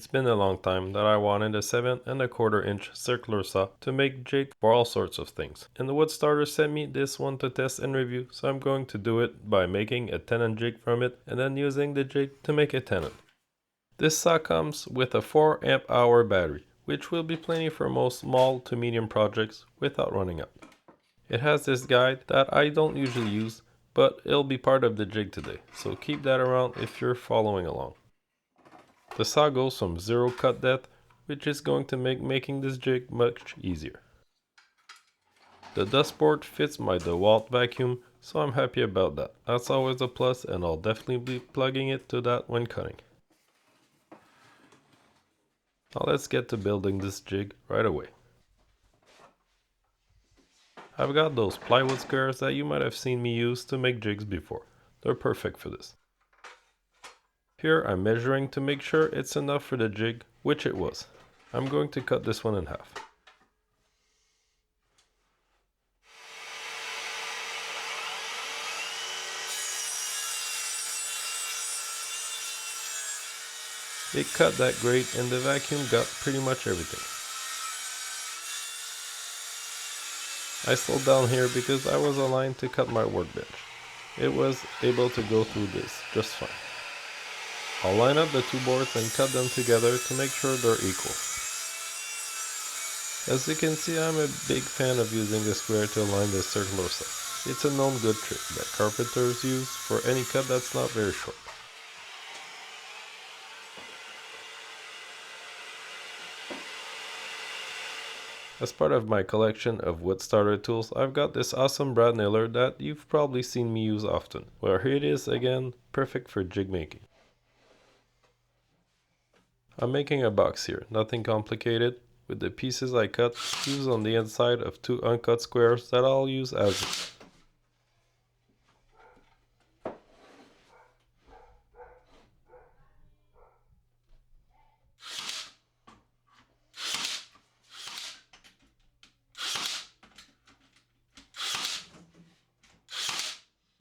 It's been a long time that I wanted a 7¼ inch circular saw to make jig for all sorts of things. And the WoodStarter sent me this one to test and review, so I'm going to do it by making a Tenon jig from it and then using the jig to make a tenon. This saw comes with a 4 amp hour battery, which will be plenty for most small to medium projects without running out. It has this guide that I don't usually use, but it'll be part of the jig today, so keep that around if you're following along. The saw goes from 0 cut depth, which is going to make making this jig much easier. The dust board fits my DeWalt vacuum, so I'm happy about that. That's always a plus, and I'll definitely be plugging it to that when cutting. Now let's get to building this jig right away. I've got those plywood squares that you might have seen me use to make jigs before. They're perfect for this. Here I'm measuring to make sure it's enough for the jig, which it was. I'm going to cut this one in half. It cut that great and the vacuum got pretty much everything. I slowed down here because I was aligned to cut my workbench. It was able to go through this just fine. I'll line up the two boards and cut them together to make sure they're equal. As you can see, I'm a big fan of using a square to align the circular saw. It's a known good trick that carpenters use for any cut that's not very short. As part of my collection of WoodStarter tools, I've got this awesome brad nailer that you've probably seen me use often. Well, here it is again, perfect for jig making. I'm making a box here, nothing complicated, with the pieces I cut fused on the inside of two uncut squares that I'll use as is.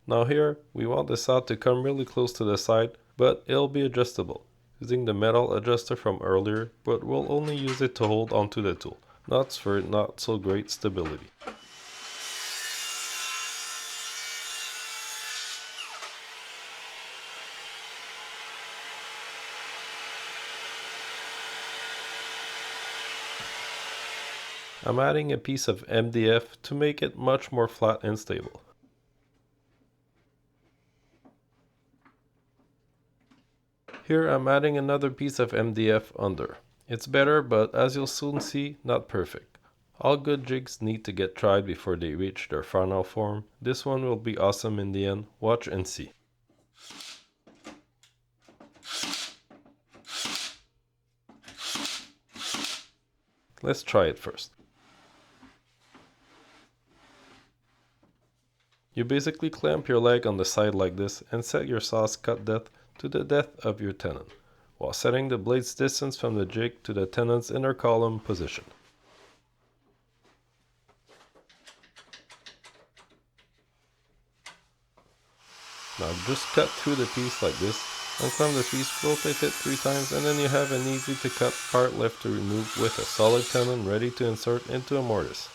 Now here, we want the saw to come really close to the side, but it'll be adjustable, using the metal adjuster from earlier, but we'll only use it to hold onto the tool, not for not so great stability. I'm adding a piece of MDF to make it much more flat and stable. Here I'm adding another piece of MDF under. It's better, but as you'll soon see, not perfect. All good jigs need to get tried before they reach their final form. This one will be awesome in the end. Watch and see. Let's try it first. You basically clamp your leg on the side like this and set your saw's cut depth to the depth of your tenon, while setting the blade's distance from the jig to the tenon's inner column position. Now just cut through the piece like this, unclamp the piece, rotate it 3 times, and then you have an easy to cut part left to remove with a solid tenon ready to insert into a mortise.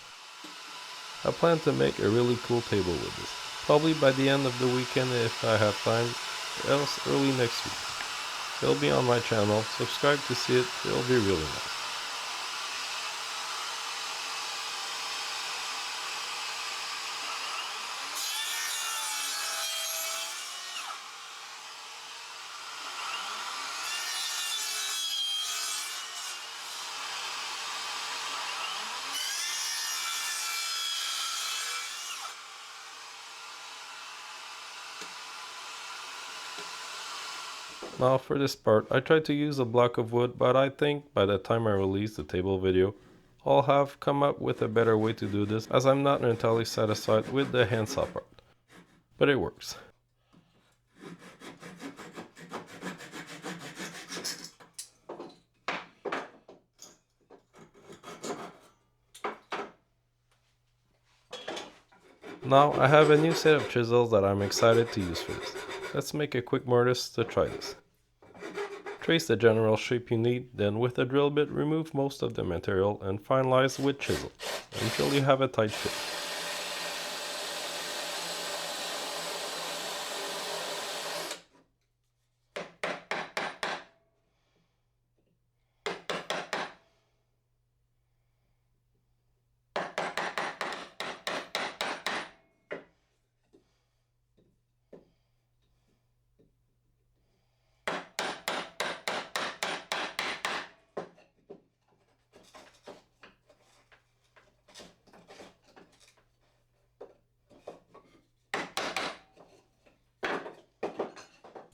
I plan to make a really cool table with this, probably by the end of the weekend if I have time, or else early next week. It'll be on my channel, subscribe to see it, it'll be really nice. Now for this part, I tried to use a block of wood, but I think by the time I release the table video, I'll have come up with a better way to do this, as I'm not entirely satisfied with the handsaw part. But it works. Now I have a new set of chisels that I'm excited to use for this. Let's make a quick mortise to try this. Trace the general shape you need, then with a drill bit remove most of the material and finalize with chisel until you have a tight fit.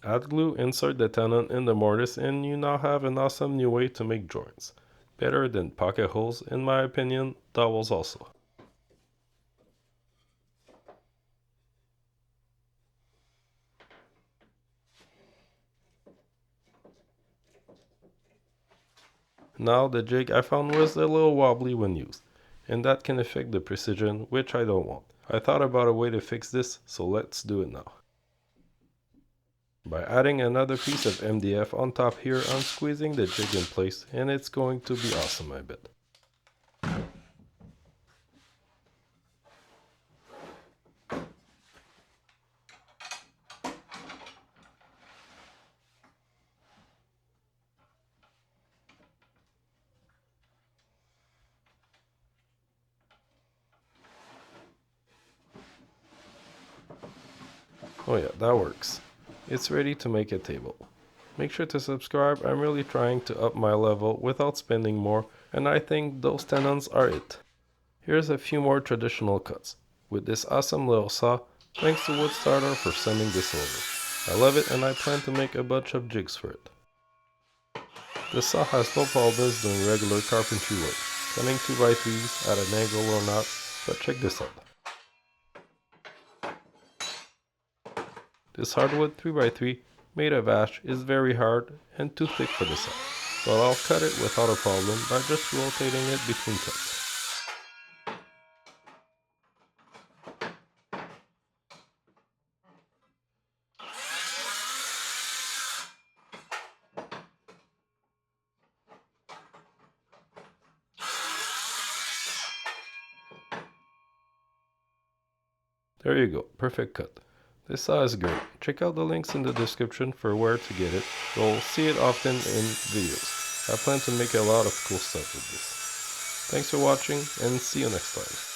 Add glue, insert the tenon in the mortise, and you now have an awesome new way to make joints. Better than pocket holes, in my opinion, dowels also. Now the jig I found was a little wobbly when used, and that can affect the precision, which I don't want. I thought about a way to fix this, so let's do it now. By adding another piece of MDF on top here, I'm squeezing the jig in place, and it's going to be awesome, I bet. Oh yeah, that works. It's ready to make a table. Make sure to subscribe, I'm really trying to up my level without spending more, and I think those tenons are it. Here's a few more traditional cuts, with this awesome little saw, thanks to WoodStarter for sending this over. I love it and I plan to make a bunch of jigs for it. This saw has no problems doing regular carpentry work, cutting 2x3s at an angle or not, but check this out. This hardwood 3x3 made of ash is very hard and too thick for the saw, but I'll cut it without a problem by just rotating it between cuts. There you go, perfect cut. This saw is great. Check out the links in the description for where to get it. You'll see it often in videos. I plan to make a lot of cool stuff with this. Thanks for watching and see you next time.